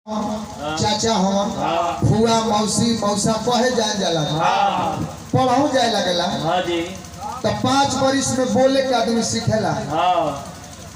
चाचा हम फुआ मौसी मौसा कहे जाए जाला पढ़ाऊ जाए लगेला तो 5 बरिस में बोले के आदमी सीखेला।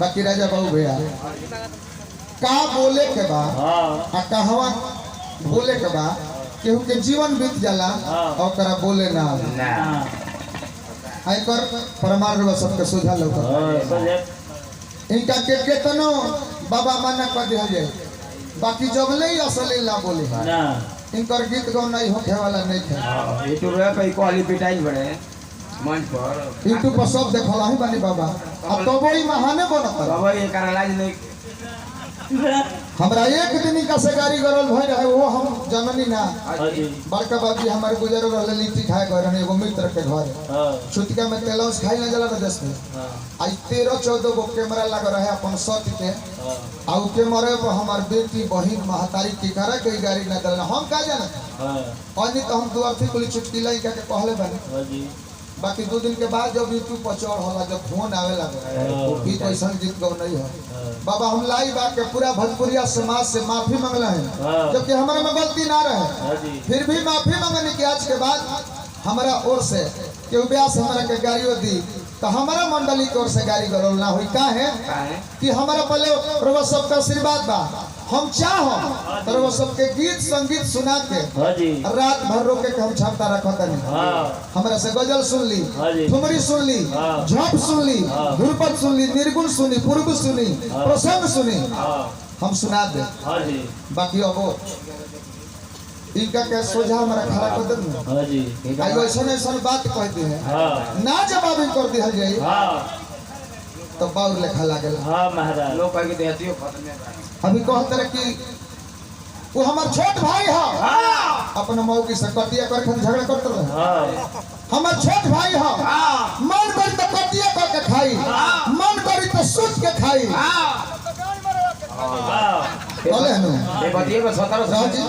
बाकी राजा बाबू भैया का बोले के बा आ कहवा बोले के बा केहू के जीवन बीत जाला और करा बोले ना आई कर परमार सबके सुझा लौका इनका के केतनो बाबा मना कर दिया जाए बाकी जबले ही असली ना बोले इनकर गीत गौ नहीं होखे वाला नहीं थे। यूट्यूब पे क्वालिटी पिटाई बड़े मंच पर यूट्यूब पर सब देखला ही बानी बाबा अब तो बड़ी महाने बनत बाबा ये करलाज नहीं हमरा एक दिन का से गाड़ी गरल भई रहे वो हम जननी ना बड़का बाबी हमारे गुजर रहले लिट्टी खाए गए रहे एगो मित्र के घर छुटका में तेलौस खाई ना जला देश में आई 13-14 गो कैमरा लग रहे अपन सट के आ के मरे पर हमार बेटी बहिन महतारी की करे के गाड़ी ना दल हम का जाना अनि तो हम दुआर थी कुली चुटकी लाई के कहले बने बाकी 2 दिन के बाद जब यूट्यूब पर चढ़ होला जब फोन आवे लगे भी कैसा गीत गौ नहीं है बाबा हम लाई बात के पूरा भोजपुरिया समाज से माफी मांगला है जबकि हमारे में गलती ना रहे फिर भी माफी मांगने की आज के बाद हमारा ओर से केहू व्यास हमारा के गाड़ियों दी तो हमारा मंडली की ओर से गाड़ी गरौल ना हुई का है कि हमारा पहले प्रभु सबका आशीर्वाद बा हम चाहो प्रभु सबके गीत संगीत सुना के रात भर रोके के हम क्षमता रखता नहीं हमारा से गजल सुन ली ठुमरी सुन ली झप सुन ली ध्रुपद सुन ली निर्गुण सुनी पूर्व सुनी प्रसंग सुनी हम सुना दे बाकी अब इनका क्या सोझा हमारा खड़ा कर दे आई ऐसा बात कहते हैं ना जवाब कर दिया जाए तो बाउर लेखा लागल लोग कह के देहतियो खत्म अभी कहते रहे कि वो हमार छोट भाई है अपने मऊ की सकतिया कर खातिर झगड़ा करते रहे हमार छोट भाई है मन करी तो कटिया कर के खाई मन करी तो सूत के खाई बोले नु ये बतिए को 17 जी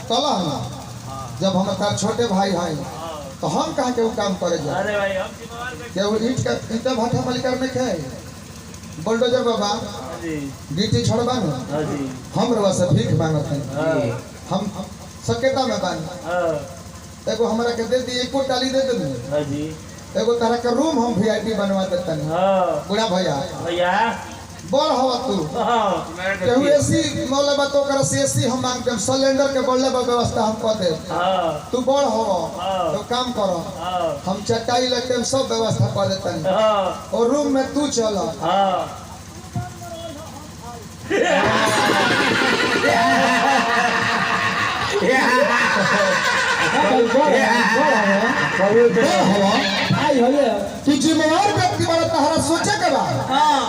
चला ना जब हम तार छोटे भाई हैं तो हम कहाँ के वो काम करे जाए अरे भाई हम जिम्मेवार क्या वो ईंटा भाटा वाली करने के बुलडोजर बाबा गिट्टी छोड़बा ना हम रवा से भीख मांगत हैं हम सकेता में बानी एगो हमरा के दे दी एको टाली दे दे एगो तरह का रूम हम वीआईपी बनवा देता नहीं बुढ़ा भैया बड़ हवा तू केहू एसी मौले बा तो कर एसी हम मांगते हम सिलेंडर के बोलले बा व्यवस्था हम कर दे तू बड़ हवा तो काम करो हम चटाई लेके हम सब व्यवस्था कर देते हैं और रूम में तू चल तू जिम्मेवार व्यक्ति बड़ा तहरा सोचे के बा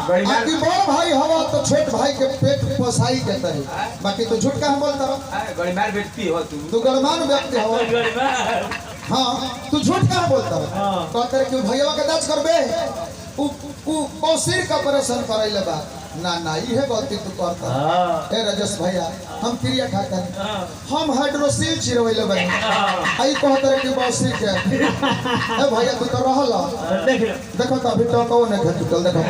बाकी बड़ भाई हवा तो छोट भाई के पेट पोसाई के तरी बाकी तो झूठ का हम बोलता रहो गड़ीमार व्यक्ति हो तू गणमान व्यक्ति हो हाँ तू झूठ का बोलता रहो कहते कि भैया के दाच करबे उ कौशिर का ऑपरेशन करैले बा ना ना ये गलती तू करता ए राजेश भैया हम क्रिया खाता हम हाइड्रोसिल चिरवैले बनी आई कहत रे कि बौसिर के ए भैया तू तो रहल देखो तो अभी तो को ने टूटल देखो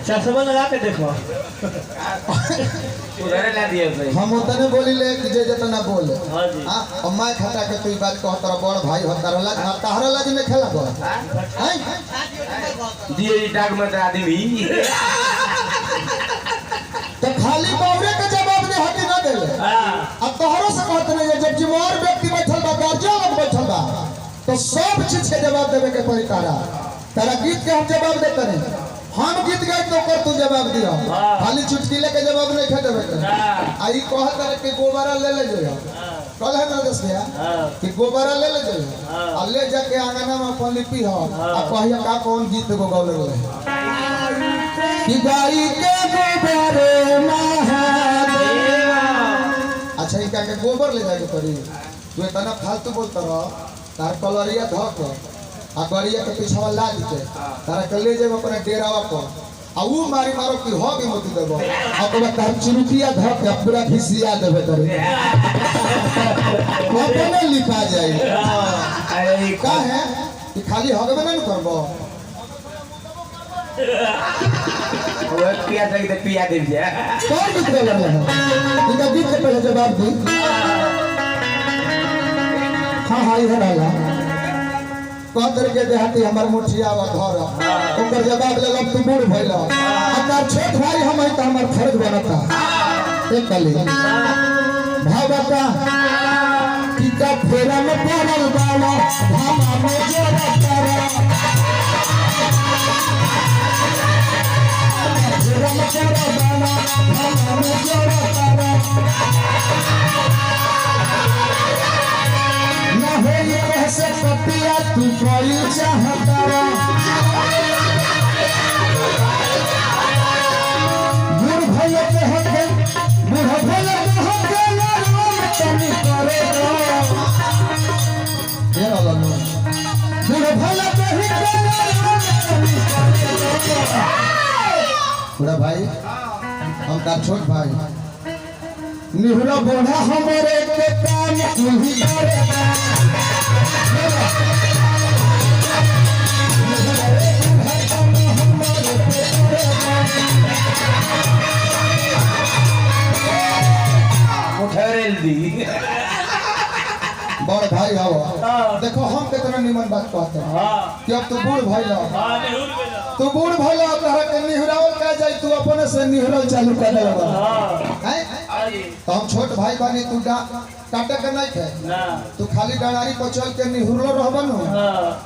चश्मा लगा के देखो उधर ला दिए भाई हम उतने बोली ले कि जे जितना बोले हां और मैं खटा के तू बात कह तोरा बड़ भाई होता रहला तहरा लाज में खेला बड़ हैं दिए डाक में आदमी तो खाली बावरे के जवाब दे हटी ना देले अब तोहरो से कहत नहीं जब जिम्मेवार व्यक्ति बैठल बा गार्जियन लोग बैठल बा तो सब चीज के जवाब देवे के पड़ी तारा गीत के हम जवाब देते नहीं हम गीत गाय तो कर तू जवाब दियो खाली चुटकीले के जवाब नहीं खा देवे आई कहत रे कि गोबरा ले ले जो कल है ना दस गया कि गोबरा ले ले जो आ ले जाके आंगना में अपन लिपि हो आ कहिया का कौन गीत गो गौले रहे कि गाई के गोबरे महादेवा अच्छा ई का के गोबर ले जाके पड़ी तू इतना फालतू बोलत रह तार कलरिया धक आ गड़िया के पीछवा लाद के तारा के ले जेब अपने डेरावा पर आ वो मारी मारो कि हो के मत देबो अब तार चुरुकिया धर के पूरा घिसिया देबे तरे अपने लिखा जाए अरे का है कि खाली हगबे नहीं करबो वो पिया तक दे पिया दे जा कौन कितने लगे हैं इनका गीत के पहले जवाब दी हाँ हाँ इधर आला कहतर के देहाती हमार मुठिया वा घर ओकर जवाब लगब तू बूढ़ भइला अगर छोट भाई हम है त हमार फर्ज बनता एक कली भावता कि का फेरा में पड़ल बाला धामा में जोरा तारा फेरा में पड़ल बाला धामा में जोरा तारा ना होई कैसे पतिया तू कोई चाहता बूढ़ भैया के हके बूढ़ भैया के हके राम तनी करे ये वाला नो बूढ़ भैया के हके राम तनी करे बूढ़ा भाई हम का छोट भाई निहुरा बूढ़ा हमारे के काम तू ही करे उठरेल दी बड़ भाई हो देखो हम कितना निमन बात कहते हैं कि अब तू बूढ़ भाई लो तू बूढ़ भाई लो तोहरा के निहुरावल का जाई तू अपने से निहुरल चालू कर दे हैं तो हम छोट भाई बानी तू काटे के नहीं थे तू खाली डांडारी पर चल के निहुरलो रहबन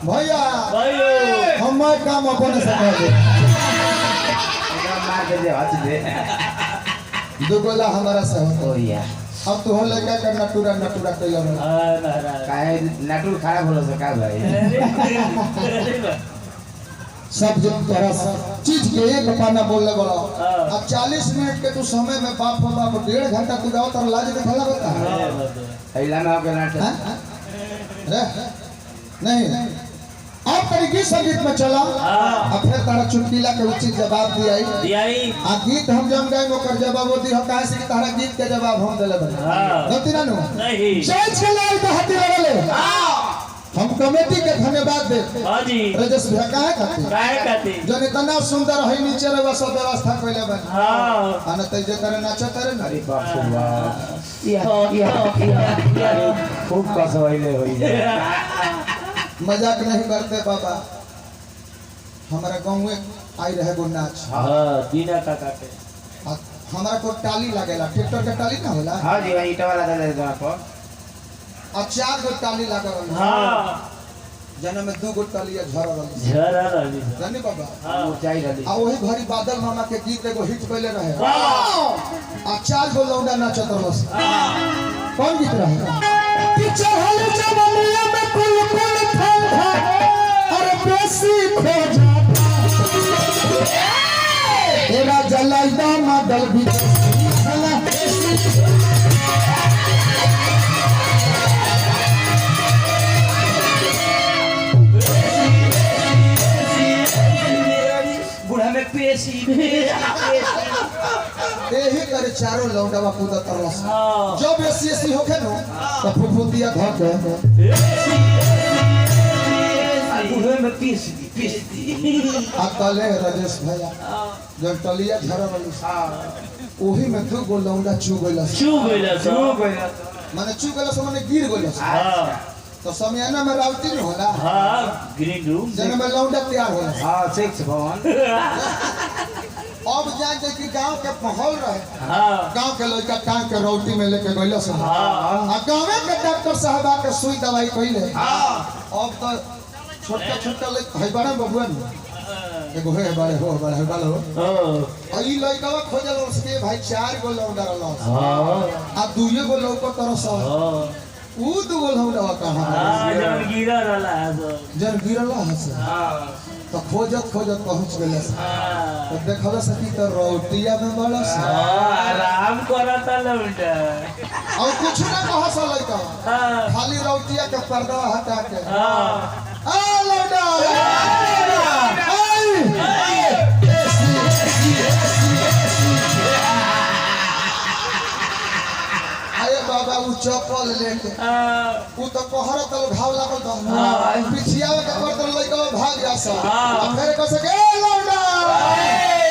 भैया हम काम अपने से कर दे मार के दे हाथ दे दुगोला हमारा से हो ओया अब तू हो लगा कर नटुरा नटुरा कइला काहे नाटुर खराब होलो से का भाई सब जो तरह चीज के एक पाना बोलने वाला अब 40 मिनट के तू समय में बाप हो बाप 1.5 घंटा तू गाओ तर लाज दिखला बता ऐला ना के नाटक नहीं अब तरीके संगीत में चला अब फिर तारा चुटकीला के उचित जवाब दियाई आ गीत हम जम गए ओकर जवाब वो दी काहे से कि तारा गीत के जवाब हम देले बने गलती ना नो नहीं चल चलाओ तो हाथी लगले हम कमेटी के धन्यवाद दे हां जी रजस भैया काहे खाती जने इतना सुंदर है नीचे रे सब व्यवस्था कइले बन हां अन तै जे करे नाचत रे अरे बाप रे बाप या खूब कसवाइले होई मजाक नहीं करते बाबा हमारा गाँव में आई रहे गो नाच दीना काका के हमारा को टाली लगेला ट्रैक्टर के टाली ना होला हां जी ईटा वाला दे दे पर आ 4 गो टाली लागल हां जने में 2 गो टाली झरल रही जानी बाबा ऊंचाई रही आ वही घड़ी बादल मामा के गीत एगो हिट कइले रहे आ 4 गो लौंडा नाचत रहस कौन गीत रहे कि चढ़ल जवनिया में कुल कुल ठंडा और बेसी खो जाता तेरा जलाइदा मदल भी जला बुढ़ा में पेशी यही करे चारों लौंडा कूदत रहस जब एसी होखे नो तो फुफुतिया घर के बुढ़े में पीस दी अकले राजेश भैया जब टलिया झरल ओही में 2 गो लौंडा चू गइला माने चू गइला से माने गिर गइला तो समयाना में राउटी नहीं होला ग्रीन रूम जने में लौंडा तैयार होला हां सेक्स भवन अब जाके कि गांव के माहौल रहे गांव के लड़का टांग के रोटी में लेके गइला से आ गांव के डॉक्टर साहब के सुई दवाई कइले अब तो छोटा छोटा है बड़ा बबुआ एगो है बड़े हो बड़े बालो ई लड़का खोजल उसके भाई 4 गो लौंडा रहल आ 2 गो लौका तरस ऊ 2 गो लौंडा कहां जन गिरा रहला हस तो खोजत पहुंच गेले तो देखला सकी तो रोटिया में बड़स आराम करता लौंडा और कुछ ना कह लड़का खाली रोटिया के पर्दा हटा के आ लौंडा उ चप्पल लेके उ तो कहर तल घाव लागल तो पिछिया के कर तल लइका भाग जा सा फिर कह सके ए लौंडा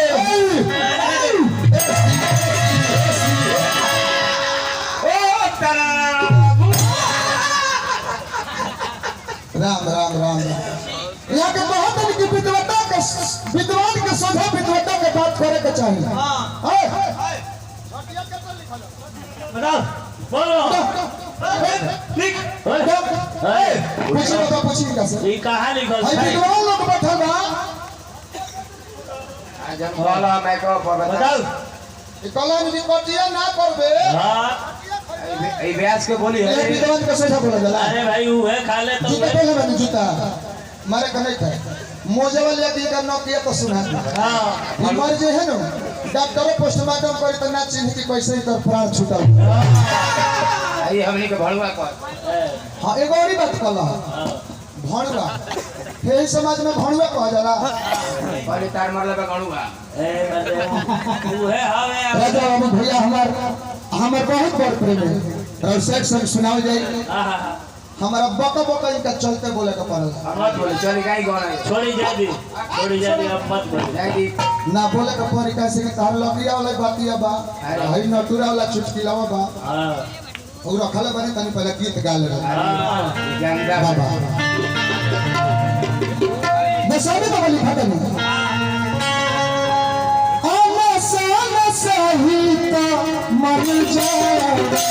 राम राम राम यहाँ के बहुत की विद्वता के विद्वान के सोझा विद्वता के बात करे के चाहिए बताओ बोलो पूछी कैसे ये कहाँ लिखल भाई है विद्वान लोग बैठल बा जब बोला मैं को बताओ ई कलम रिकॉर्डिया ना करबे हाँ ए व्यास के बोली ये है विद्वान के सोझा बोला जाला अरे भाई वो है खा ले तो जूता पहले बनी जूता मारे का नहीं था मोजे वाले यदि का न किया तो सुना हाँ बीमार जे है ना डॉक्टर पोस्टमार्टम करे तो ना चिन्ह की कैसे ही तर प्राण छूटल ये हमनी के भड़ुआ को हां एगो और बात कहला भणुआ हे समाज में भणुआ कहा जाला और तार मरले बा गणुआ ए मतलब वो है हवे राजा बाबू भैया हमार बहुत बड़ प्रेम है और सेठ संग सुनाओ जाए हमारा बका बका इनका चलते बोले का पड़ला मत बोले चली गाई गाना छोड़ी जा दी अब मत बोल जाई ना बोले का परी कैसे कि तार लकड़िया वाला बातिया बा हई नटुरा वाला चुटकिलावा बा हाँ और रखले बनी तनी पहले गीत गा ले हाँ गंगा बाबा दसावे तो बोली खाता नहीं आमा साला सहित मर जाए